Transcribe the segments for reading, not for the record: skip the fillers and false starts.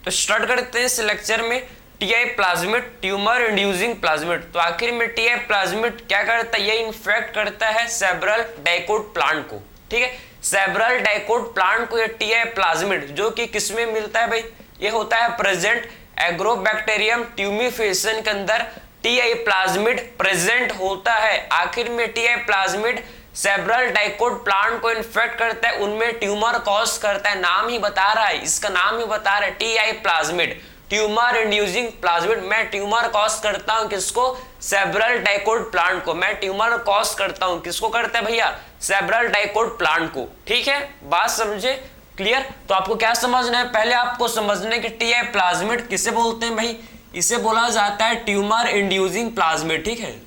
तो स्टार्ट करते हैं इस लेक्चर में TI plasmid, tumour inducing plasmid. तो आखिर में टीआई प्लाज्मिड क्या करता है, ये इन्फेक्ट करता है सेब्रल डाइकोट प्लांट को। ठीक है, सेब्रल डाइकोट प्लांट को ये टीआई प्लाज्मिड जो कि किसमें मिलता है भाई, ये होता है प्रेजेंट एग्रोबैक्टीरियम ट्यूमिफेसियन के अंदर टीआई प्लाज्मिड प्रेजेंट होता है। आखिर में टीआई प्लाज्मिड सेब्रल डाइकोट प्लांट को इन्फेक्ट करता है, उनमें ट्यूमर कॉज करता है। नाम ही बता रहा है, इसका नाम ही बता रहा है TI plasmid, tumour inducing plasmid. मैं ट्यूमर कॉज करता हूं किसको, सेब्रल डाइकोट प्लांट को। मैं ट्यूमर कॉज करता हूं किसको करता है भैया, सेब्रल डाइकोट प्लांट को। ठीक है, बात समझे, क्लियर। तो आपको क्या समझना है, पहले आपको समझना है कि टीआई प्लाज्मिड किसे बोलते हैं भाई, इसे बोला जाता है ट्यूमर इंड्यूसिंग प्लाज्मिड। ठीक है,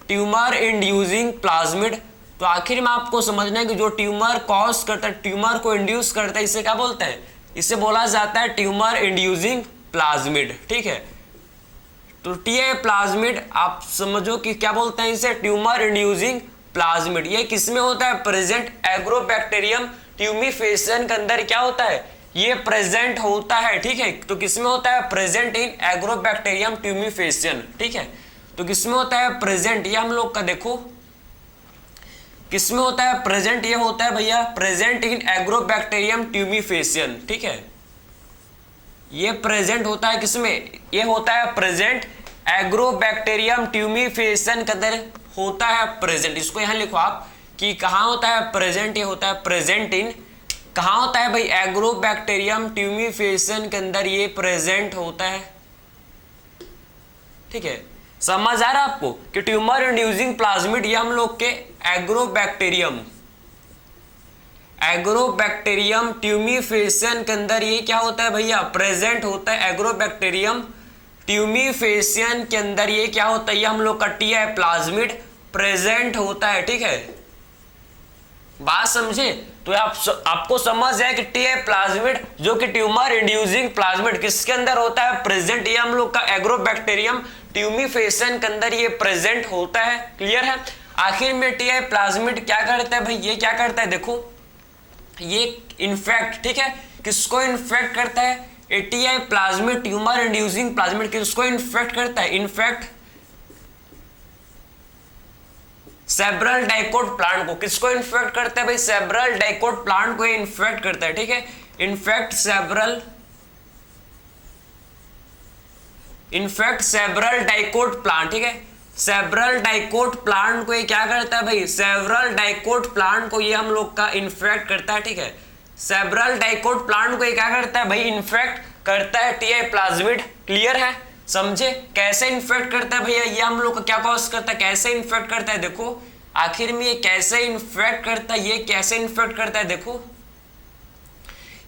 ट्यूमर इंड्यूसिंग प्लाज्मिड। तो आखिर में आपको समझना है कि जो ट्यूमर कॉज करता है, ट्यूमर को इंड्यूस करता है, इसे क्या बोलते हैं, इसे बोला जाता है ट्यूमर इंड्यूसिंग प्लाज्मिड। ठीक है, तो टीआई प्लाज्मिड आप समझो कि क्या बोलते हैं इसे, ट्यूमर इंड्यूसिंग प्लाज्मिड। ये किसमें होता है, प्रेजेंट एग्रोबैक्टीरियम ट्यूमिफेसियन के अंदर क्या होता है, ये प्रेजेंट होता है। ठीक है, तो किसमें होता है, प्रेजेंट इन एग्रोबैक्टीरियम ट्यूमिफेसियन। ठीक है, तो किसमें होता है प्रेजेंट, ये हम लोग का देखो किसमें होता है प्रेजेंट, ये होता है भैया प्रेजेंट इन एग्रोबैक्टीरियम ट्यूमिफेसियन। ठीक है, ये प्रेजेंट होता है किसमें, ये होता है प्रेजेंट एग्रोबैक्टीरियम ट्यूमिफेसियन के अंदर होता है प्रेजेंट। इसको यहां लिखो आप कि कहां होता है प्रेजेंट, ये होता है प्रेजेंट इन, कहां होता है भाई, एग्रोबैक्टीरियम ट्यूमिफेसियन के अंदर ये प्रेजेंट होता है। ठीक है, समझ आ रहा है आपको कि ट्यूमर इंड्यूसिंग प्लाज्मिड ये हम लोग के एग्रोबैक्टीरियम ट्यूमिफेसियन के अंदर ये क्या होता है भैया, प्रेजेंट होता है। एग्रोबैक्टीरियम ट्यूमिफेसियन के अंदर ये क्या होता है, ये हम लोग का टीआई प्लाज्मिड प्रेजेंट होता है। ठीक है, बात समझे। तो आपको समझ है कि टीआई प्लाज्मिड जो कि ट्यूमर इंड्यूसिंग प्लाज्मिड किसके अंदर होता है, प्रेजेंट। ये हम लोग का एग्रोबैक्टीरियम ट्यूमिफेसियन के अंदर ये प्रेजेंट होता है। क्लियर है। आखिर में टीआई प्लाज्मिड क्या करता है भाई, ये क्या करता है, देखो ये इन्फेक्ट, ठीक है, किसको इन्फेक्ट करता है, TI plasmid tumour inducing plasmid किसको इन्फेक्ट करता है, इन्फेक्ट सेब्रल डाइकोट प्लांट को। किसको इन्फेक्ट करता है भाई, सेब्रल डाइकोट प्लांट को इन्फेक्ट करता है। ठीक है, इन्फेक्ट सेब्रल डाइकोट प्लांट। ठीक है, सेब्रल डाइकोट प्लांट को ये क्या करता है भाई, सेब्रल डाइकोट प्लांट को ये हम लोग का इन्फेक्ट करता है। ठीक है, सेब्रल डाइकोट प्लांट को ये क्या करता है भाई, इन्फेक्ट करता है टीआई प्लाज्मिड। क्लियर है, समझे। कैसे इन्फेक्ट करता है भैया, ये हम लोग का क्या कॉज करता है, कैसे इन्फेक्ट करता है, देखो आखिर में ये कैसे इन्फेक्ट करता है, ये कैसे इन्फेक्ट करता है, देखो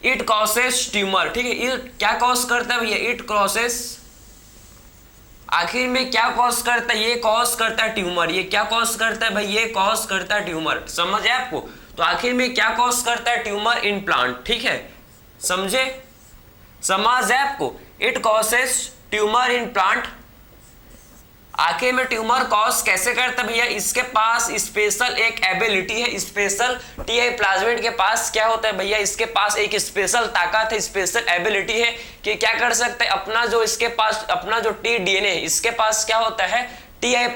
इट कॉसेस ट्यूमर। ठीक है, इट क्या कॉज करता है भैया, इट कॉसेस, आखिर में क्या कॉज करता है, ये कॉज करता है ट्यूमर। ये क्या कॉज करता है भाई, ये कॉज करता है ट्यूमर। समझ है आपको। तो आखिर में क्या कॉज करता है, ट्यूमर इन प्लांट। ठीक है, समझे, समझ है आपको। It causes tumour in plant. आखिर में ट्यूमर कॉज कैसे करता है भैया, इसके पास स्पेशल एक एबिलिटी है, स्पेशल टीआई प्लाज्मिड के पास क्या होता है भैया, इसके पास एक स्पेशल ताकत है, स्पेशल एबिलिटी है कि क्या कर सकते हैं, अपना जो इसके पास अपना जो टी डीएनए है, इसके पास क्या होता है, टीआई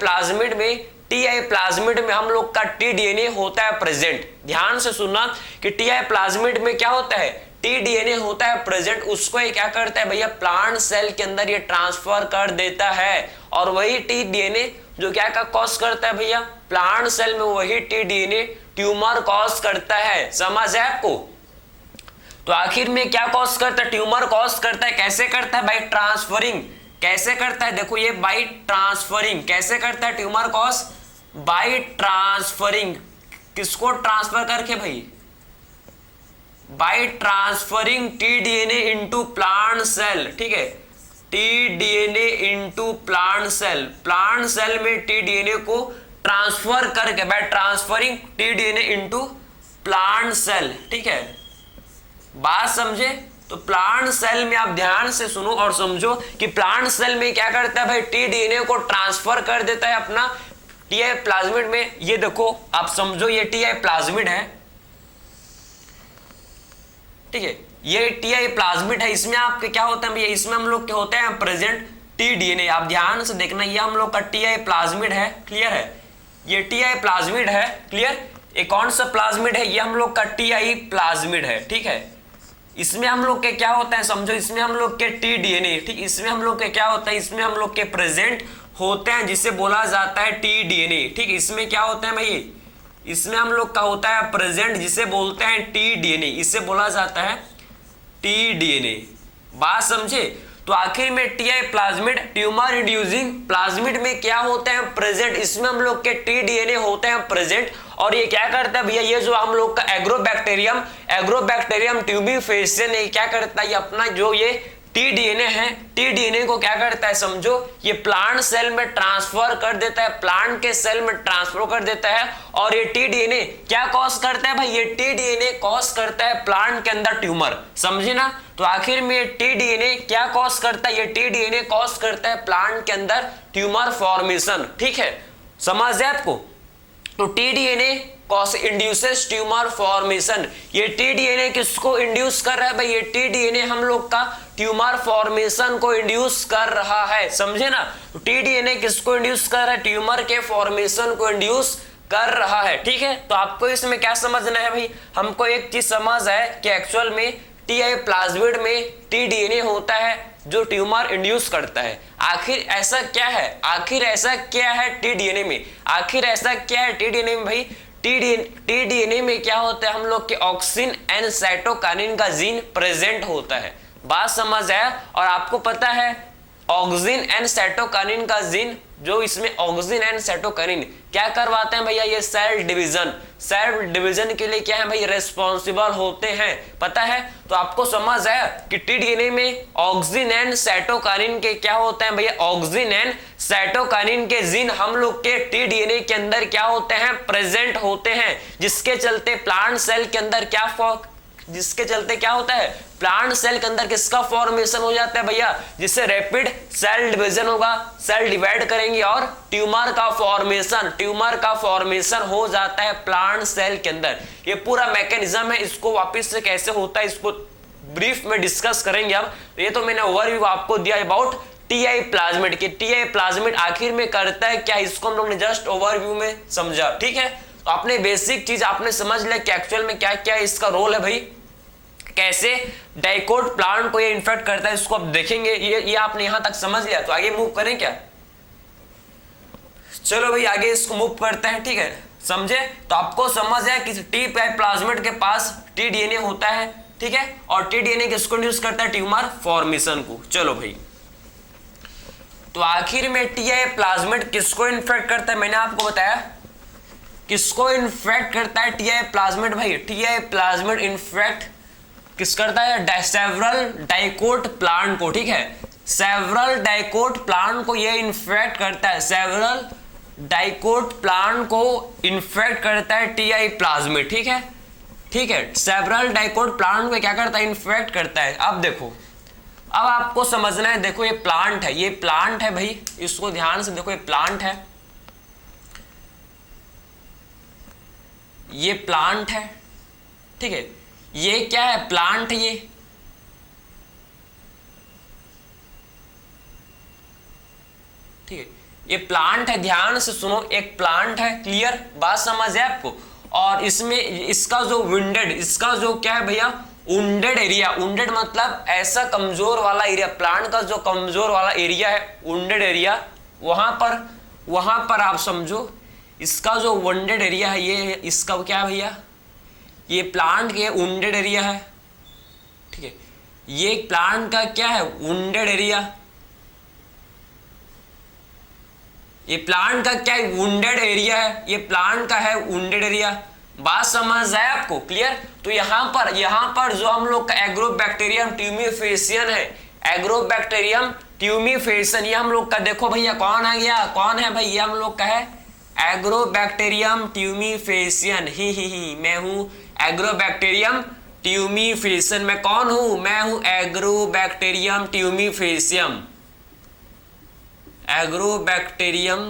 प्लाज्मिड में हम लोग का टी डीएनए होता है प्रेजेंट। ध्यान से सुनना कि टीआई प्लाज्मिड में क्या होता है, टी डीएनए होता है प्रेजेंट। उसको ये क्या करता है भैया, प्लांट सेल के अंदर ये ट्रांसफर कर देता है। और वही टी डीएनए जो क्या का कॉज करता है भैया, प्लांट सेल में वही टी डीएनए ट्यूमर कॉज करता है। समझ है आपको। तो आखिर में क्या कॉज करता है, ट्यूमर कॉज करता है। कैसे करता है भाई, ट्रांसफरिंग। कैसे करता है, देखो ये बाई ट्रांसफरिंग। कैसे करता है ट्यूमर कॉज, बाई ट्रांसफरिंग। किसको ट्रांसफर करके भाई, by transferring T DNA into plant cell. ठीक है, T DNA into plant cell. Plant cell में टी डीएनए को ट्रांसफर करके, by transferring T DNA into plant cell. ठीक है, बात समझे। तो प्लांट सेल में आप ध्यान से सुनो और समझो कि प्लांट सेल में क्या करता है भाई, टी डीएनए को ट्रांसफर कर देता है अपना टीआई प्लाज्मिड में। ये देखो आप समझो, ये टीआई प्लाज्मिड है। ठीक है, ये टीआई प्लाज्मिड है, इसमें आपके क्या होते हैं भैया, इसमें हम लोग के होते हैं प्रेजेंट टी डीएनए। आप ध्यान से देखना, ये हम लोग का टीआई प्लाज्मिड है, क्लियर है, ये टीआई प्लाज्मिड है, क्लियर। ये कौन सा प्लाज्मिड है, ये हम लोग का टीआई प्लाज्मिड है, ठीक है। इसमें हम लोग के क्या होता है समझो, इसमें हम लोग के टी डीएनए, ठीक, इसमें हम लोग के क्या होता है, इसमें हम लोग के प्रेजेंट होते हैं जिसे बोला जाता है टी डीएनए, ठीक। इसमें क्या होता है भाई, इसमें हम लोग का होता है प्रेजेंट जिसे बोलते हैं टी डीएनए, इसे बोला जाता है टी डीएनए। बात समझे। तो आखिर में TI plasmid tumour inducing plasmid में क्या होते हैं प्रेजेंट, इसमें हम लोग के टी डीएनए होते हैं प्रेजेंट। और ये क्या करता है भैया, ये जो हम लोग का एग्रोबैक्टीरियम ट्यूबिफेसियन, ये क्या करता है, ये अपना जो ये टी डीएनए है, टी डीएनए को क्या करता है समझो, ये प्लांट सेल में ट्रांसफर कर देता है, प्लांट के सेल में ट्रांसफर कर देता है। और ये टी डीएनए क्या कॉज करता है भाई, ये टी डीएनए कॉज करता है प्लांट के अंदर ट्यूमर, समझे ना। तो आखिर में ये टी डीएनए क्या कॉज करता है, ये टी डीएनए कॉज करता है प्लांट के अंदर ट्यूमर फॉर्मेशन, ठीक है, समझ है आपको। तो T DNA cause induces tumour formation. ये टी डीएनए किसको इंड्यूस कर रहा है भाई, ये टी डीएनए हम लोग का ट्यूमर फॉर्मेशन को इंड्यूस कर रहा है, समझे ना। तो टी डीएनए किसको इंड्यूस कर रहा है, ट्यूमर के फॉर्मेशन को इंड्यूस कर रहा है, ठीक है। तो आपको इसमें क्या समझना है भाई, हमको एक चीज समझ है कि एक्चुअल में टीआई प्लाज्मिड में टी डीएनए होता है जो ट्यूमर इंड्यूस करता है। आखिर ऐसा क्या है, आखिर ऐसा क्या है टी डीएनए में, आखिर ऐसा क्या है टी डीएनए में भाई, टी डीएनए में क्या होता है, हम लोग के ऑक्सिन एंड साइटोकाइनिन का जीन प्रेजेंट होता है। बात समझ आया। और आपको पता है ऑक्सिन एंड साइटोकाइनिन का जीन, जो इसमें ऑक्सिन एंड साइटोकाइनिन क्या करवाते हैं भैया, ये सेल डिवीजन के लिए क्या है भाई, रेस्पॉन्सिबल होते हैं, पता है। तो आपको समझ आया कि टी डीएनए में ऑक्सिन एंड साइटोकाइनिन के क्या होते हैं भैया, ऑक्सिन एंड साइटोकाइनिन के जीन हम लोग के टी डीएनए के अंदर क्या होते हैं, प्रेजेंट होते हैं, जिसके चलते प्लांट सेल के अंदर जिसके चलते क्या होता है, प्लांट सेल के अंदर किसका फॉर्मेशन हो जाता है भैया, जिससे रैपिड सेल डिवीजन होगा, सेल डिवाइड करेंगे और ट्यूमर का फॉर्मेशन हो जाता है प्लांट सेल के अंदर। ये पूरा मैकेनिज्म है, इसको वापस से कैसे होता है इसको ब्रीफ में डिस्कस करेंगे अब। ये तो मैंने ओवरव्यू आपको दिया अबाउट टीआई प्लाज्मिड के, टीआई प्लाज्मिड आखिर में करता है क्या, इसको हम लोग ने जस्ट ओवरव्यू में समझा, ठीक है। तो आपने बेसिक चीज आपने समझ लिया कि एक्चुअल में क्या क्या इसका रोल है भाई, कैसे डाइकोट प्लांट को ये इन्फेक्ट करता है, इसको आप देखेंगे। ये आपने यहां तक समझ लिया, तो आगे मूव करें क्या, चलो भाई आगे इसको मूव करते हैं, ठीक है, समझे। तो आपको समझ है कि टी प्लाज्मिड के पास टी डीएनए होता है, ठीक है, और टी डीएनए किसको इंड्यूस करता है, ट्यूमर फॉर्मेशन को। चलो भाई, तो आखिर में टीआई प्लाज्मिड किसको इन्फेक्ट करता है, मैंने आपको बताया किसको इन्फेक्ट करता है टीआई प्लाज्मिड भाई, टीआई प्लाज्मिड इन्फेक्ट किस करता है, सेवरल डाइकोट प्लांट को, ठीक है, सेवरल डाइकोट प्लांट को ये इन्फेक्ट करता है, सेवरल डाइकोट प्लांट को इन्फेक्ट करता है टीआई प्लाज्मिड, ठीक है, ठीक है, सेवरल डाइकोट प्लांट को क्या करता है, इन्फेक्ट करता है। अब देखो, अब आपको समझना है, देखो ये प्लांट है, ये प्लांट है भाई, इसको ध्यान से देखो, ये प्लांट है, ये प्लांट है, ठीक है, ये क्या है, प्लांट है, ये ठीक है, ये प्लांट है, ध्यान से सुनो, एक प्लांट है, क्लियर, बात समझ है आपको। और इसमें इसका जो विंडेड, इसका जो क्या है भैया, वुंडेड एरिया, वुंडेड मतलब ऐसा कमजोर वाला एरिया, प्लांट का जो कमजोर वाला एरिया है, वुंडेड एरिया, वहां पर आप समझो इसका जो वुंडेड एरिया है, ये इसका क्या है भैया, ये प्लांट के वुंडेड एरिया है, ठीक है, ये प्लांट का क्या है, वुंडेड एरिया, ये प्लांट का क्या है, वुंडेड एरिया है, ये प्लांट का है वुंडेड एरिया। बात समझ आए आपको, क्लियर। तो यहाँ पर जो हम लोग का एग्रोबैक्टीरियम ट्यूमिफेसियन है, एग्रोबैक्टीरियम ट्यूमिफेसियन, ये हम लोग का देखो भैया कौन आ गया, कौन है भाई, ये हम लोग का है एग्रोबैक्टीरियम ट्यूमिफेसियन, ही मैं हूं एग्रोबैक्टीरियम ट्यूमिफेसियन, मैं कौन हूं, मैं हूं एग्रोबैक्टीरियम ट्यूमिफेसियम, एग्रोबैक्टीरियम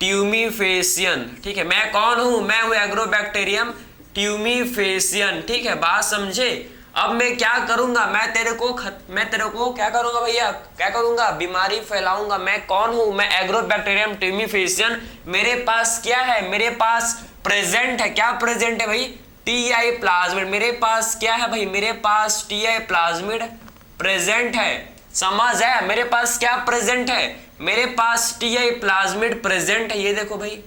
ट्यूमिफेसियन, ठीक है, मैं कौन हूं, मैं हूं एग्रोबैक्टीरियम ट्यूमीफेसियन, ठीक है, बात समझे। अब मैं क्या करूंगा, मैं तेरे को क्या करूंगा भैया, क्या करूंगा, बीमारी फैलाऊंगा। मैं कौन हूं, मैं एग्रोबैक्टीरियम ट्यूमीफेसियन। मेरे पास क्या है, मेरे पास प्रेजेंट है, क्या प्रेजेंट है भाई, टीआई प्लाज्मिड। मेरे पास क्या है भाई, मेरे पास टीआई प्लाज्मिड प्रेजेंट है। समझ है, मेरे पास क्या प्रेजेंट है, मेरे पास टीआई प्लाज्मिड प्रेजेंट है। ये देखो भाई,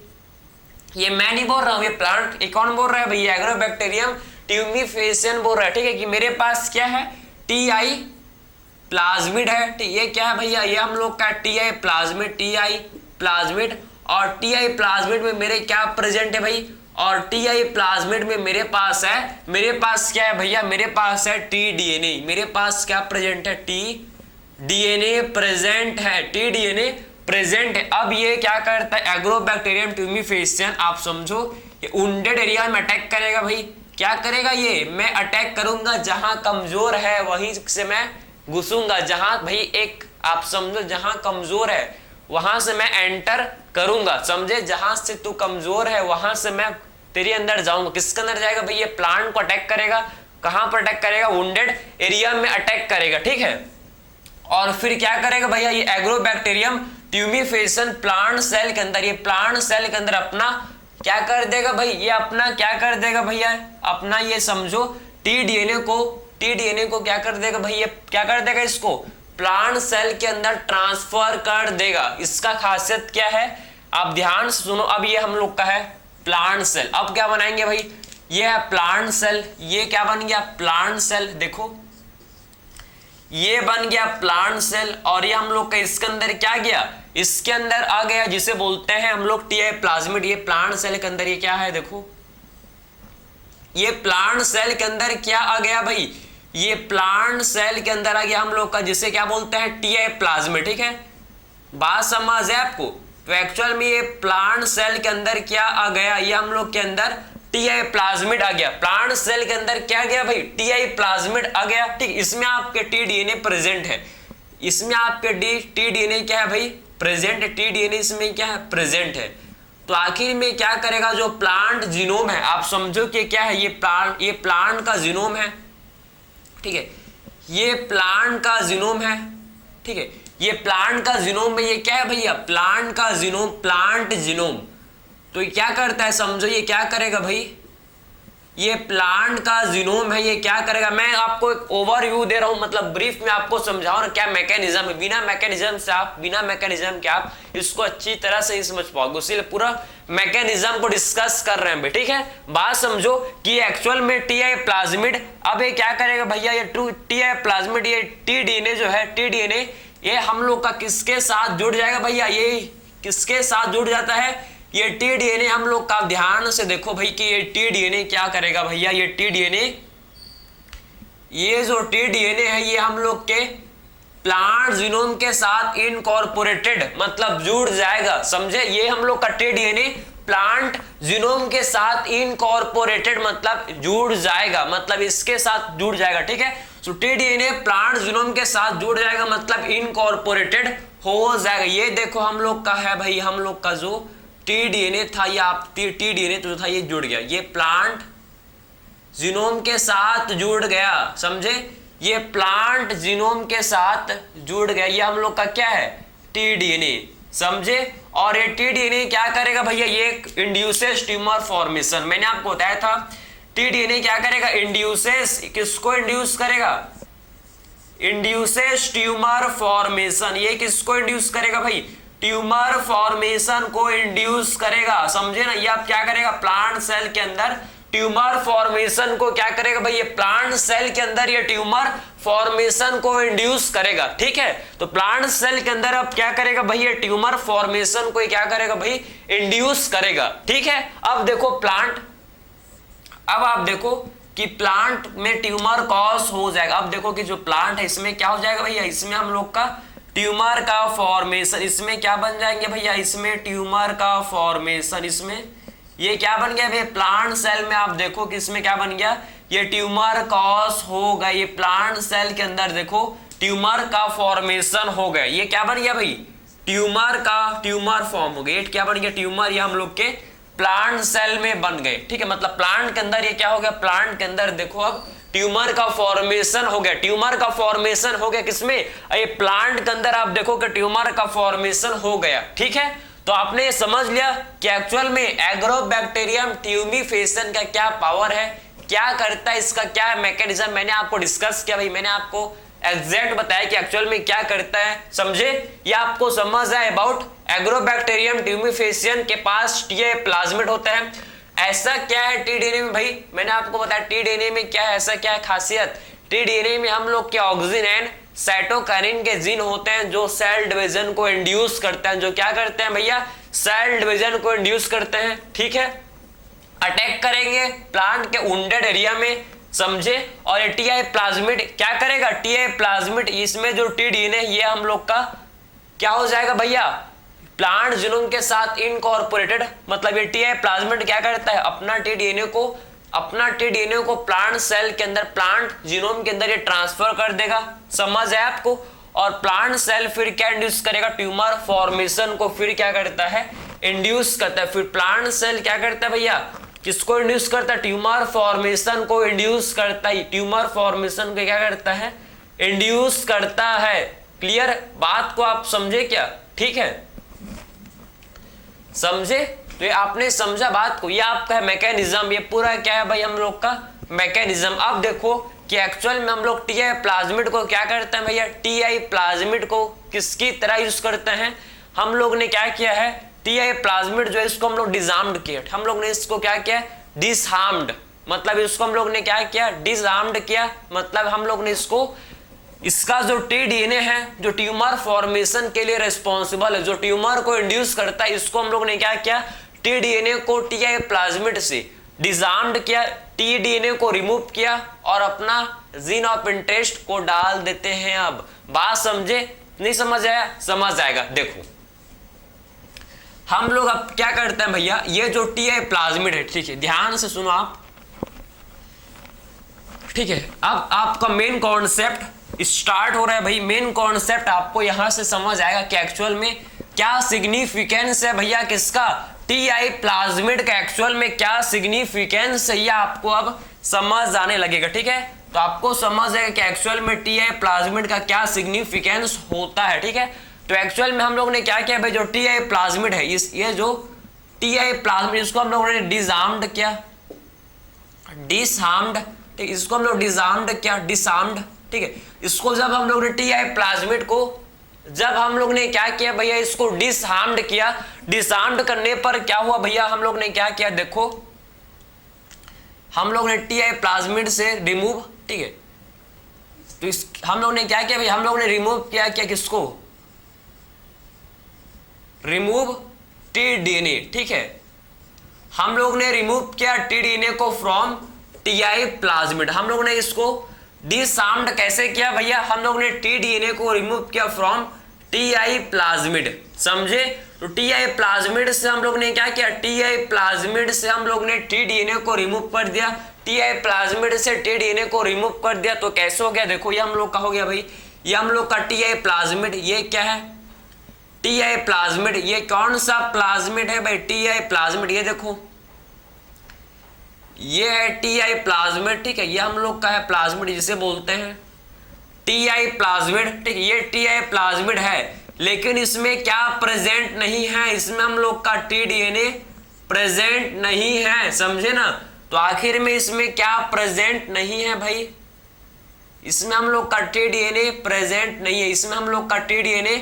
ये मैं नहीं बोल रहा हूं, ये प्लांट, ये कौन बोल रहा है भैया, एग्रोबैक्टीरियम ट्यूमीफेसियन बोल रहा है, ठीक है, कि मेरे पास क्या है, टीआई प्लाज्मिड है। ठीक, ये क्या है भैया, ये हम लोग का टीआई प्लाज्मिड, और टीआई प्लाज्मिड में मेरे क्या प्रेजेंट है भाई, और टीआई प्लाज्मिड में मेरे पास है, मेरे पास क्या है भैया, मेरे पास है टी डीएनए। मेरे पास क्या प्रेजेंट है, टी डीएनए प्रेजेंट है, टी डीएनए प्रेजेंट है। अब ये क्या करता है, एग्रोबैक्टीरियम ट्यूमीफेसियन, आप समझो, ये वुंडेड एरिया में अटैक करेगा भाई। क्या करेगा ये, मैं अटैक करूंगा, जहां कमजोर है वहीं से मैं घुसूंगा, जहां भाई एक आप समझो, जहां कमजोर है वहां से मैं एंटर करूंगा, समझे, जहां से तू कमजोर है वहां से मैं तेरे अंदर जाऊंगा। किसके अंदर जाएगा भाई, ये प्लांट को अटैक करेगा। कहां पर अटैक करेगा, वुंडेड एरिया में अटैक करेगा, ठीक है। और फिर क्या करेगा भैया, ये एग्रोबैक्टीरियम ट्यूमीफेसियन प्लांट सेल के अंदर, ये प्लांट सेल के अंदर अपना क्या कर देगा भाई, ये अपना क्या कर देगा भैया, अपना ये समझो टी डीएनए को क्या कर देगा भाई, ये क्या कर देगा, इसको प्लांट सेल के अंदर ट्रांसफर कर देगा। इसका खासियत क्या है, आप ध्यान से सुनो। अब ये हम लोग का है प्लांट सेल। अब क्या बनाएंगे भाई, ये है प्लांट सेल, ये क्या बन गया, प्लांट सेल। देखो ये बन गया प्लांट सेल, और ये हम लोग का इसके अंदर क्या गया, इसके अंदर आ गया जिसे बोलते हैं हम लोग टीआई प्लाज्मिड। ये प्लांट सेल के अंदर ये क्या है, देखो ये प्लांट सेल के अंदर क्या आ गया भाई, ये प्लांट सेल के अंदर आ गया हम लोग का जिसे क्या बोलते हैं, टीआई प्लाज्मिड, ठीक है। बात समझ है आपको। तो एक्चुअल में ये प्लांट सेल के अंदर क्या आ गया, ये हम लोग के अंदर टीआई प्लाज्मिड आ गया। प्लांट सेल के अंदर क्या गया भाई, टीआई प्लाज्मिड आ गया, ठीक। इसमें आपके टी डीएनए प्रेजेंट है, इसमें आपके टी डीएनए क्या है भाई, प्रेजेंट है, टी डीएनए इसमें क्या है, प्रेजेंट है। तो आखिर में क्या करेगा, जो प्लांट जीनोम है, आप समझो कि क्या है, ये प्लांट का जीनोम है, ठीक है, ये प्लांट का जीनोम है, ठीक है, ये प्लांट का जीनोम में ये क्या है भैया, प्लांट का जीनोम, प्लांट जीनोम। तो ये क्या करता है, समझो ये क्या करेगा भाई, ये प्लांट का जीनोम है, ये क्या करेगा, मैं आपको एक ओवरव्यू दे रहा हूं, मतलब ब्रीफ में आपको समझाओ ना क्या मैकेनिज्म है। बिना मैकेनिज्म के आप इसको अच्छी तरह से समझ पाओगे, इसलिए पूरा मैकेनिज्म को डिस्कस कर रहे हैं भाई, ठीक है। बात समझो कि एक्चुअल में टीआई प्लाज्मिड, अब ये क्या करेगा भैया, ये टीआई प्लाज्मिड, ये टी डीएनए जो है, टी डीएनए ये हम लोग का किसके साथ जुड़ जाएगा भैया, ये किसके साथ जुड़ जाता है, ये टी डीएनए हम लोग का, ध्यान से देखो भाई कि ये टी डीएनए क्या करेगा भैया, ये टी डीएनए, ये जो टी डीएनए है ये हम लोग के प्लांट जीनोम के साथ इनकॉर्पोरेटेड, मतलब जुड़ जाएगा, समझे। ये हम लोग का टी डीएनए प्लांट जीनोम के साथ इनकॉर्पोरेटेड मतलब जुड़ जाएगा, मतलब इसके साथ जुड़ जाएगा, ठीक है। तो टी डीएनए प्लांट जीनोम के साथ जुड़ जाएगा मतलब इनकॉर्पोरेटेड हो जाएगा। ये देखो हम लोग का है भाई, हम लोग का जो टी डीएनए था, ये आप टी डीएनए तो था ये जुड़ गया, ये प्लांट जीनोम के साथ जुड़ गया, समझे, ये प्लांट जीनोम के साथ जुड़ गया, ये हम लोग का क्या है, टी डीएनए, समझे। और ये टी डीएनए क्या करेगा भैया, ये इंड्यूसेस ट्यूमर फॉर्मेशन। मैंने आपको बताया था टी डीएनए क्या करेगा, इंड्यूसेस, किसको इंड्यूस करेगा, इंड्यूसेस ट्यूमर फॉर्मेशन। ये किसको इंड्यूस करेगा भाई, ट्यूमर फॉर्मेशन को इंड्यूस करेगा, समझे ना। ये आप क्या करेगा, प्लांट सेल के अंदर ट्यूमर फॉर्मेशन को क्या करेगा भाई, ये प्लांट सेल के अंदर ये ट्यूमर फॉर्मेशन को इंड्यूस करेगा, ठीक है। तो प्लांट सेल के अंदर अब क्या करेगा भाई, ये ट्यूमर फॉर्मेशन को क्या करेगा भाई, इंड्यूस करेगा, ठीक है। अब देखो प्लांट, अब आप देखो कि प्लांट में ट्यूमर कॉज हो जाएगा। अब देखो कि जो प्लांट है इसमें क्या हो जाएगा भैया, इसमें हम लोग का ट्यूमर का फॉर्मेशन, इसमें क्या बन जाएंगे भैया, इसमें ट्यूमर का फॉर्मेशन, इसमें ये क्या बन गया भैया, प्लांट सेल में आप देखो कि इसमें क्या बन गया, ये ट्यूमर कॉज हो गया। ये प्लांट सेल के अंदर देखो ट्यूमर का फॉर्मेशन हो गया, ये क्या बन गया भाई, ट्यूमर का, ट्यूमर फॉर्म हो गया, क्या बन गया, ट्यूमर, ये हम लोग के प्लांट सेल में बन गए, ठीक है। मतलब प्लांट के अंदर ये क्या हो गया, प्लांट के अंदर देखो अब ट्यूमर का फॉर्मेशन हो गया, ट्यूमर का फॉर्मेशन हो गया किसमें, ये प्लांट के अंदर आप देखो कि ट्यूमर का फॉर्मेशन हो गया, ठीक है। तो आपने ये समझ लिया कि एक्चुअल में एग्रोबैक्टीरियम ट्यूमिफेशन का क्या पावर है, क्या करता है, इसका क्या मैकेनिज्म मैंने आपको डिस्कस किया भाई, मैंने आपको एग्जैक्ट बताया कि एक्चुअल में क्या करता है, समझे। ये आपको समझ आए अबाउट एग्रोबैक्टीरियम ट्यूमिफेशन के पास टीए प्लाज्मिड होता है। ऐसा क्या है टीडीएनए में भाई, मैंने आपको बताया टीडीएनए में क्या है, ऐसा क्या है खासियत, टीडीएनए में हम लोग के ऑक्सिन एंड साइटोकाइनिन के जीन होते हैं जो सेल डिवीजन को इंड्यूस करते हैं, जो क्या करते हैं भैया, सेल डिवीजन को इंड्यूस करते हैं, ठीक है। अटैक करेंगे प्लांट के वुंडेड एरिया में, समझे। और ये टीआई प्लाज्मिड क्या करेगा, टीआई प्लाज्मिड इसमें जो टीडीएनए ये हम लोग का क्या हो जाएगा भैया, प्लांट जीनोम के साथ इनकॉर्पोरेटेड। मतलब ये टीआई प्लाज्मिड क्या करता है, अपना टीडीएनए को प्लांट सेल के अंदर, प्लांट जीनोम के अंदर ये ट्रांसफर कर देगा, समझ है आपको। और प्लांट सेल फिर क्या इंड्यूस करेगा, ट्यूमर फॉर्मेशन को फिर क्या करता है, इंड्यूस करता है। फिर प्लांट सेल क्या करता है भैया, किसको इंड्यूस करता है, ट्यूमर फॉर्मेशन को इंड्यूस करता है, ट्यूमर फॉर्मेशन को क्या करता है, इंड्यूस करता है। क्लियर बात को आप समझे क्या, ठीक है, समझे। तो ये आपने समझा बात को, ये आपका मैकेनिज्म, ये पूरा क्या है भाई हम लोग का मैकेनिज्म। अब देखो कि एक्चुअल में हम लोग टीआई प्लाज्मिड को क्या करते हैं भैया, टीआई प्लाज्मिड को किसकी तरह यूज करते हैं, हम लोग ने क्या किया है, टीआई प्लाज्मिड जो है इसको हम लोग डिसआर्म्ड किया, हम लोग ने इसको क्या किया, डिसआर्म्ड। मतलब इसको हम लोग ने क्या किया, डिसआर्म्ड किया। मतलब हम लोग ने इसका जो टीडीएनए है जो ट्यूमर फॉर्मेशन के लिए रिस्पॉन्सिबल है, जो ट्यूमर को इंड्यूस करता है, इसको हम लोग ने क्या किया, टीडीएनए को टीआई प्लाज्मिड से डिसआर्म्ड किया, टीडीएनए को रिमूव किया और अपना जीन ऑफ इंटरेस्ट को डाल देते हैं। अब बात समझे, नहीं समझ आया, समझ आएगा। देखो हम लोग अब क्या करते हैं भैया, ये जो टीआई प्लाज्मिड है, ठीक है, ध्यान से सुनो आप, ठीक है। अब आपका मेन कॉन्सेप्ट स्टार्ट हो रहा है भाई, मेन कॉन्सेप्ट आपको यहां से समझ आएगा कि एक्चुअल में क्या सिग्निफिकेंस है भैया किसका, टीआई प्लाज्मिड का एक्चुअल में क्या सिग्निफिकेंस है, ये आपको अब समझ आने लगेगा, ठीक है। तो आपको समझ आएगा कि एक्चुअल में टीआई प्लाज्मिड का क्या सिग्निफिकेंस होता है, ठीक है। तो एक्चुअल में हम लोग ने क्या किया भाई, जो टीआई प्लाज्मिड है, ये जो टीआई प्लाज्मिड इसको हम लोगों ने डिसआर्म्ड किया, डिसआर्म्ड, ठीक, इसको हम लोग डिसआर्म्ड किया, डिसआर्म्ड, ठीक है। इसको जब हम लोग ने टीआई प्लाज्मिड को जब हम लोग ने क्या किया भैया, इसको डिसआर्म्ड किया, डिसआर्म्ड करने पर क्या हुआ भैया, हम लोग ने क्या किया, देखो हम लोग ने टीआई प्लाज्मिड से रिमूव, ठीक है। तो हम लोग ने क्या किया भैया, हम लोग ने रिमूव किया क्या, किसको, रिमूव टीडीएनए, ठीक है। हम लोग ने रिमूव किया टीडीएनए को फ्रॉम टीआई प्लाज्मिड। हम लोग ने इसको डिसआर्म्ड कैसे किया भैया, हम लोग ने टीडीएनए को रिमूव किया फ्रॉम टीआई प्लाज्मिड, समझे। तो टीआई प्लाज्मिड से हम लोग ने क्या किया, टीआई प्लाज्मिड से हम लोग ने टीडीएनए को रिमूव कर दिया, टीआई प्लाज्मिड से टीडीएनए को रिमूव कर दिया। तो कैसे हो गया, देखो ये हम लोग का हो गया भाई, ये हम लोग का टीआई प्लाज्मिड, ये क्या है, टीआई प्लाज्मिड, ये कौन सा प्लाज्मिड है भाई, टीआई प्लाज्मिड, ये देखो ये है टीआई प्लाज्मिड, ठीक है। ये हम लोग का है प्लाज्मिड, जिसे बोलते हैं टीआई प्लाज्मिड, ठीक है। ये टीआई प्लाज्मिड है, लेकिन इसमें क्या प्रेजेंट नहीं है, इसमें हम लोग का टीडीएनए प्रेजेंट नहीं है, समझे ना। तो आखिर में इसमें क्या प्रेजेंट नहीं है भाई, इसमें हम लोग का टीडीएनए प्रेजेंट नहीं है, इसमें हम लोग का टीडीएनए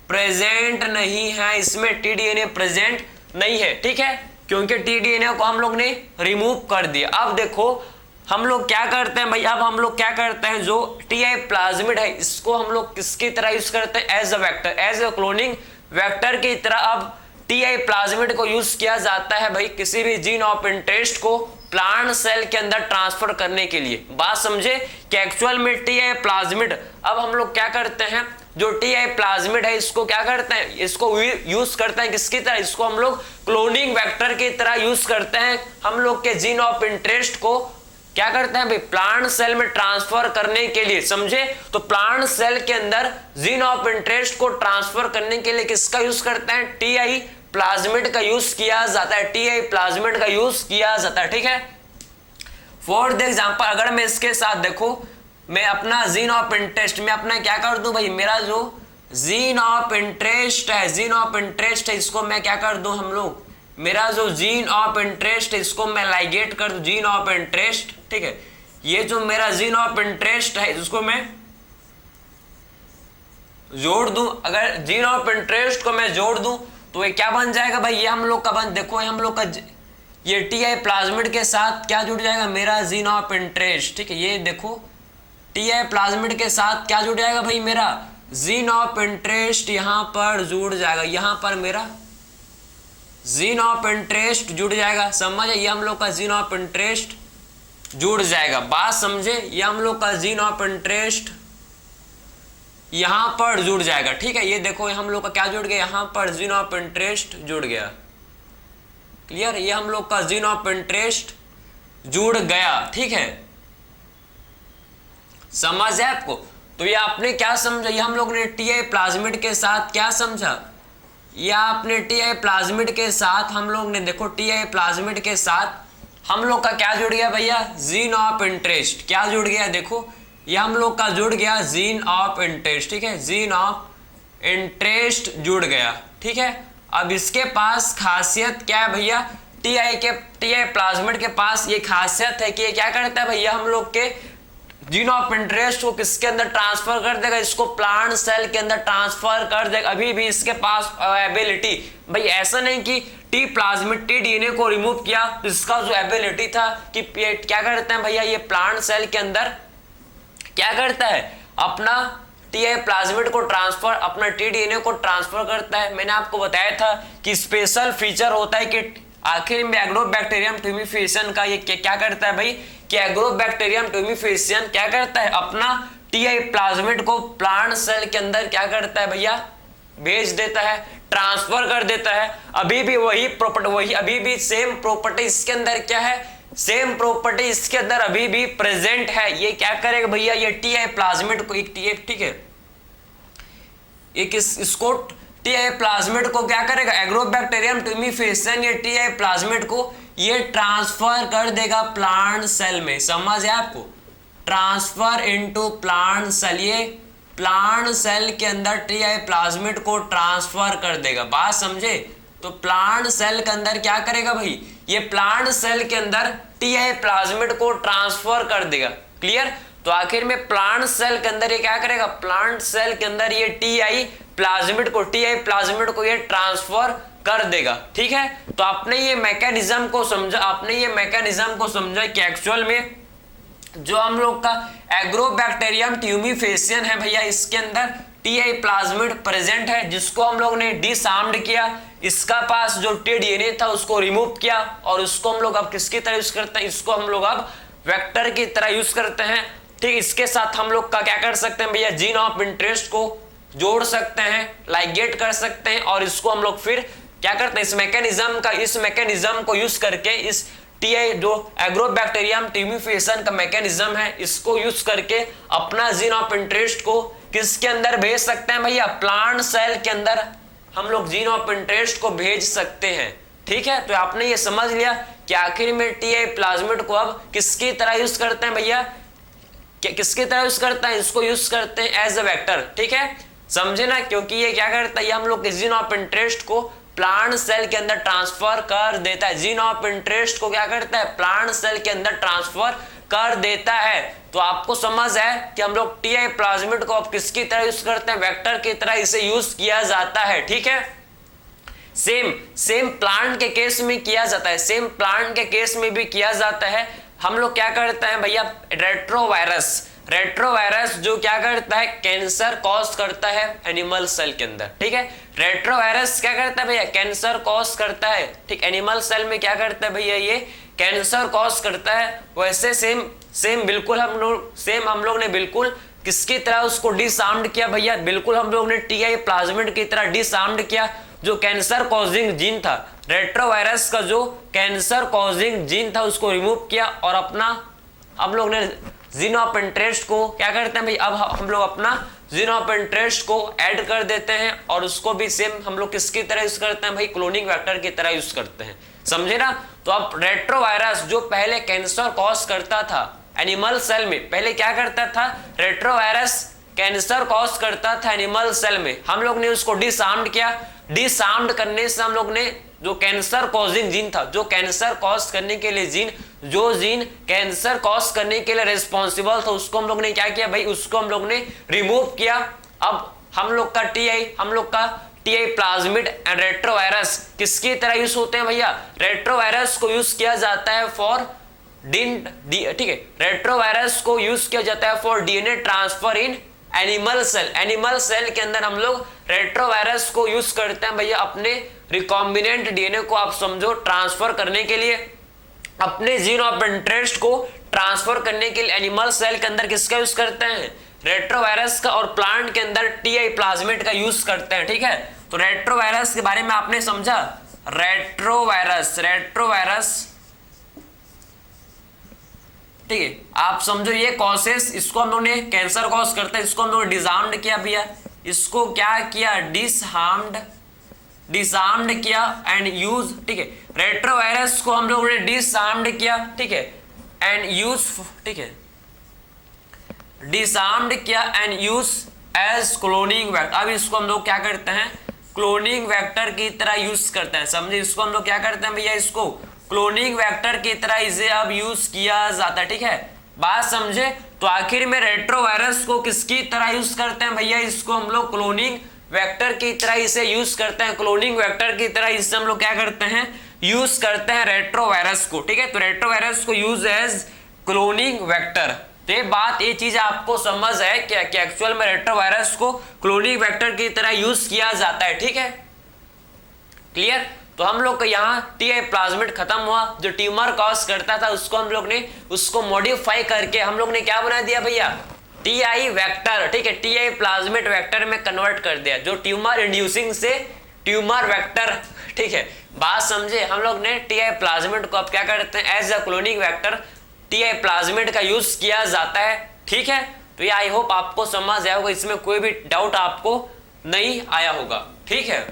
प्रेजेंट नहीं है, इसमें टीडीएनए प्रेजेंट नहीं है, ठीक है, क्योंकि टीडीएनए को हम लोग ने रिमूव कर दिया। अब देखो हम लोग क्या करते हैं भाई, अब हम लोग क्या करते हैं, जो टीआई प्लाज्मिड है इसको हम लोग किसकी तरह यूज करते हैं, as a vector, as a cloning vector की तरह। अब टीआई प्लाज्मिड को यूज किया जाता है भाई किसी भी जीन ऑफ इंटरेस्ट को प्लांट सेल के अंदर ट्रांसफर करने के लिए। बात समझे कि एक्चुअल में टीआई प्लाज्मिड, अब हम लोग क्या करते हैं, जो टीआई प्लाज्मिड है इसको क्या करते हैं, इसको यूज करते हैं किसकी तरह, इसको हम लोग क्लोनिंग वेक्टर की तरह यूज करते हैं। हम लोग के जीन ऑफ इंटरेस्ट को क्या करते हैं भाई, प्लांट सेल में ट्रांसफर करने के लिए, समझे। तो प्लांट सेल के अंदर जीन ऑफ इंटरेस्ट को ट्रांसफर करने के लिए किसका यूज करते हैं, टीआई प्लाज्मिड का यूज किया जाता है, टीआई प्लाज्मिड का यूज किया जाता है, ठीक है। फॉर द एग्जांपल अगर मैं इसके साथ देखो, मैं अपना जीन ऑफ इंटरेस्ट में अपना क्या कर दूं भाई, मेरा जो जीन ऑफ इंटरेस्ट है, जीन ऑफ इंटरेस्ट है, इसको मैं क्या कर दूं हम लोग, मेरा जो जीन ऑफ इंटरेस्ट है इसको मैं लाइगेट कर दूं, जीन ऑफ इंटरेस्ट, ठीक है। ये जो मेरा जीन ऑफ इंटरेस्ट है इसको मैं जोड़ दूं, अगर जीन ऑफ इंटरेस्ट को मैं जोड़ दूं तो ये क्या बन जाएगा भाई, ये हम लोग का देखो, ये हम लोग का ये टीआई प्लाज्मिड के साथ क्या जुड़ जाएगा, मेरा जीन ऑफ इंटरेस्ट, ठीक है। ये देखो टीआई प्लाज्मिड के साथ क्या जुड़ जाएगा भाई, मेरा जीन ऑफ इंटरेस्ट यहां पर जुड़ जाएगा, यहां पर मेरा जीन ऑफ इंटरेस्ट जुड़ जाएगा, समझे, ये हम लोग का जीन ऑफ इंटरेस्ट जुड़ जाएगा, बात समझे, ये हम लोग का जीन ऑफ इंटरेस्ट यहां पर जुड़ जाएगा, ठीक है। ये देखो हम लोग का क्या जुड़ गया, यहां पर जीन ऑफ इंटरेस्ट जुड़ गया, क्लियर, ये हम लोग का जीन ऑफ इंटरेस्ट जुड़ गया, ठीक है, समझ है आपको। तो ये आपने क्या समझा, ये हम लोग ने टीआई प्लाज्मिड के साथ क्या समझा, ये आपने टीआई प्लाज्मिड के साथ हम लोग ने देखो, टीआई प्लाज्मिड के साथ हम लोग का क्या जुड़ गया भैया, जीन ऑफ इंटरेस्ट, क्या जुड़ गया, देखो ये हम लोग का जुड़ गया जीन ऑफ इंटरेस्ट, ठीक है, जीन ऑफ इंटरेस्ट जुड़ गया, ठीक है। अब इसके पास खासियत क्या है भैया, टीआई प्लाज्मिड के पास ये खासियत है कि ये क्या करता है भैया, हम लोग के जीन ऑफ इंटरेस्ट को किसके अंदर ट्रांसफर कर देगा, इसको प्लांट सेल के अंदर ट्रांसफर कर देगा। अभी भी इसके पास एबिलिटी, भाई ऐसा नहीं कि टी प्लाज्मिड टी डीएनए को रिमूव किया तो इसका जो एबिलिटी था कि क्या करते हैं भैया, ये प्लांट सेल के अंदर क्या करता है, अपना टीआई प्लाज्मिड को ट्रांसफर, अपना टी डीएनए को ट्रांसफर करता है। मैंने आपको बताया था कि स्पेशल फीचर होता है कि आखिर में एग्रोबैक्टीरियम ट्यूमिफिकेशन का ये क्या करता है भाई, कि एग्रोबैक्टीरियम ट्यूमिफिकेशन क्या करता है, अपना टीआई प्लाज्मिड को प्लांट सेल के अंदर क्या करता है भैया, भेज देता है, ट्रांसफर कर देता है। अभी भी वही प्रॉपर्टी, वही अभी भी सेम प्रॉपर्टी इसके अंदर क्या है, सेम प्रॉपर्टी इसके अंदर अभी भी प्रेजेंट है। ये क्या करेगा भैया, ये टीआई प्लाज्मिड को एक ठीक है, एक इसको टीआई प्लाज्मिड को क्या करेगा, एग्रोबैक्टीरियम ट्यूमिफिकेशन ये टीआई प्लाज्मिड को ये ट्रांसफर कर देगा प्लांट सेल में, समझ है आपको, ट्रांसफर इनटू प्लांट सेल, ये प्लांट सेल के अंदर टीआई प्लाज्मिड को ट्रांसफर कर देगा, बात समझे। तो प्लांट सेल के अंदर क्या करेगा भाई, ये प्लांट सेल के अंदर टीआई प्लाज्मिड को ट्रांसफर कर देगा, क्लियर। तो आखिर में प्लांट सेल के अंदर ये क्या करेगा, प्लांट सेल के अंदर ये टीआई प्लाज्मिड को ये ट्रांसफर कर देगा, ठीक है। तो आपने ये मैकेनिज्म को समझा, आपने ये मैकेनिज्म को समझा कि एक्चुअल में जो हम लोग का एग्रोबैक्टीरियम ट्यूमिफिकेशन है भैया, इसके अंदर टीआई प्लाज्मिड प्रेजेंट है, जिसको हम लोग ने डिसआर्म्ड किया, इसका पास जो टी डीएनए था उसको रिमूव किया और उसको हम लोग अब किसकी तरह यूज करते हैं, इसको हम लोग अब वेक्टर की तरह यूज करते हैं, ठीक। इसके साथ हम लोग का क्या कर सकते हैं भैया, जीन ऑफ इंटरेस्ट को जोड़ सकते हैं, लाइगेट कर सकते हैं और इसको हम लोग फिर क्या करते हैं, इस मैकेनिज्म को यूज करके, इस टीआई जो एग्रोबैक्टीरियम ट्यूमिफिकेशन का मैकेनिज्म है, इसको यूज करके अपना जीन ऑफ इंटरेस्ट को किसके अंदर भेज सकते हैं भैया, प्लांट सेल के अंदर हम लोग जीन ऑफ इंटरेस्ट को भेज सकते हैं, ठीक है। तो आपने ये समझ लिया कि आखिर में टीआई प्लाज्मिड को अब किसकी तरह यूज करते हैं भैया, किसकी तरह यूज करते हैं, इसको यूज करते हैं एज अ वेक्टर, ठीक है, समझे ना। क्योंकि ये क्या करता है, ये हम लोग के जीन ऑफ इंटरेस्ट को प्लांट सेल के अंदर ट्रांसफर कर देता है, जीन ऑफ इंटरेस्ट को क्या करता है, प्लांट सेल के अंदर ट्रांसफर कर देता है। तो आपको समझ है कि हम लोग टीआई प्लाज्मिड को अब किसकी तरह यूज करते हैं, वेक्टर की तरह इसे यूज किया जाता है, ठीक है। सेम प्लांट के केस में किया जाता है, सेम प्लांट के केस में भी किया जाता है। हम लोग क्या करते हैं भैया, रेट्रोवायरस जो क्या करता है, कैंसर कॉज करता है एनिमल सेल के अंदर, ठीक है। रेट्रोवायरस क्या करता है भैया, कैंसर कॉज करता है, ठीक, एनिमल सेल में क्या करता है भैया, ये कैंसर कॉज करता है। वैसे सेम बिल्कुल हम लोग ने बिल्कुल किसकी तरह उसको डिसआर्म्ड किया भैया, बिल्कुल हम लोग ने टीआई प्लाज्मिड की तरह डिसआर्म्ड किया, जो कैंसर कॉजिंग जीन था, रेट्रोवायरस का जो कैंसर कॉजिंग जीन था उसको रिमूव किया और अपना हम लोग ने जीन ऑफ इंटरेस्ट को क्या करते हैं भाई, अब हम लोग अपना जीन ऑफ इंटरेस्ट को ऐड कर देते हैं और उसको भी सेम हम लोग किसकी तरह यूज करते हैं भाई, क्लोनिंग वेक्टर की तरह यूज करते हैं, समझे ना। तो अब रेट्रोवायरस जो पहले कैंसर कॉज करता था एनिमल सेल में, पहले क्या करता था, रेट्रोवायरस कैंसर कॉज करता था एनिमल सेल में, हम लोग ने उसको डिसआर्म्ड किया। डिसआर्म्ड करने से हम लोग ने जो कैंसर कॉजिंग जीन था, जो कैंसर कॉज करने के लिए जीन, जो जीन कैंसर कॉज करने के लिए रिस्पॉन्सिबल था, उसको हम लोग ने क्या किया भाई, उसको हम लोग ने रिमूव किया। अब हम लोग का टीआई प्लाज्मिड एंड रेट्रोवायरस किसकी तरह यूज होते हैं भैया, रेट्रोवायरस को यूज किया जाता है फॉर ठीक है, रेट्रोवायरस को यूज किया जाता है for DNA transfer in animal cell. Animal cell के अंदर हम लोग रेट्रोवायरस को यूज करते हैं भैया अपने रिकॉम्बिनेंट डीएनए को आप समझो ट्रांसफर करने के लिए, अपने जीन ऑफ इंटरेस्ट को ट्रांसफर करने के लिए एनिमल सेल के अंदर किसका यूज करते हैं, रेट्रोवायरस का, और प्लांट के अंदर टीआई प्लाज्मिड का यूज करते हैं, ठीक है। तो रेट्रोवायरस के बारे में आपने समझा, रेट्रोवायरस ठीक है, आप समझो ये कॉसेस, इसको हम लोग ने कैंसर कॉज करता है, इसको हम लोग डिसआर्म्ड किया भैया, इसको क्या किया, डिसआर्म्ड किया एंड यूज, ठीक है। रेट्रोवायरस को हम लोग ने डिसआर्म्ड किया, ठीक है, एंड यूज, ठीक है, डिसआर्म्ड किया and use as cloning vector. अब इसको हम लोग क्या करते हैं, क्लोनिंग वेक्टर की तरह यूज करते हैं, समझे, इसको हम लोग क्या करते हैं भैया, इसको क्लोनिंग वेक्टर की तरह इसे अब यूज किया जाता है, ठीक है, बात समझे। तो आखिर में रेट्रोवायरस को किसकी तरह यूज करते हैं भैया, इसको हम लोग क्लोनिंग वेक्टर की तरह इसे यूज करते हैं, क्लोनिंग वेक्टर की तरह इसे हम लोग क्या करते हैं, यूज करते हैं रेट्रोवायरस को, ठीक है। तो रेट्रोवायरस को यूज एज क्लोनिंग वेक्टर। तो ये बात, ये चीज आपको समझ है क्या कि एक्चुअल में रेट्रोवायरस को क्लोनिंग वेक्टर की तरह यूज किया जाता है, ठीक है, क्लियर। तो हम लोग का यहाँ टीआई प्लाज्मिड खत्म हुआ, जो ट्यूमर कॉज करता था उसको हम लोग ने उसको मॉडिफाई करके हम लोग ने क्या बना दिया भैया, टीआई वेक्टर, ठीक है, टीआई प्लाज्मिड वेक्टर में कन्वर्ट कर दिया, जो ट्यूमर इंड्यूसिंग से ट्यूमर वेक्टर, ठीक है, बात समझे। हम लोग ने टीआई प्लाज्मिड को अब क्या करते हैं, as a cloning vector Ti plasmid का यूज किया जाता है, ठीक है। तो ये आई होप आपको समझ आया होगा, इसमें कोई भी डाउट आपको नहीं आया होगा, ठीक है।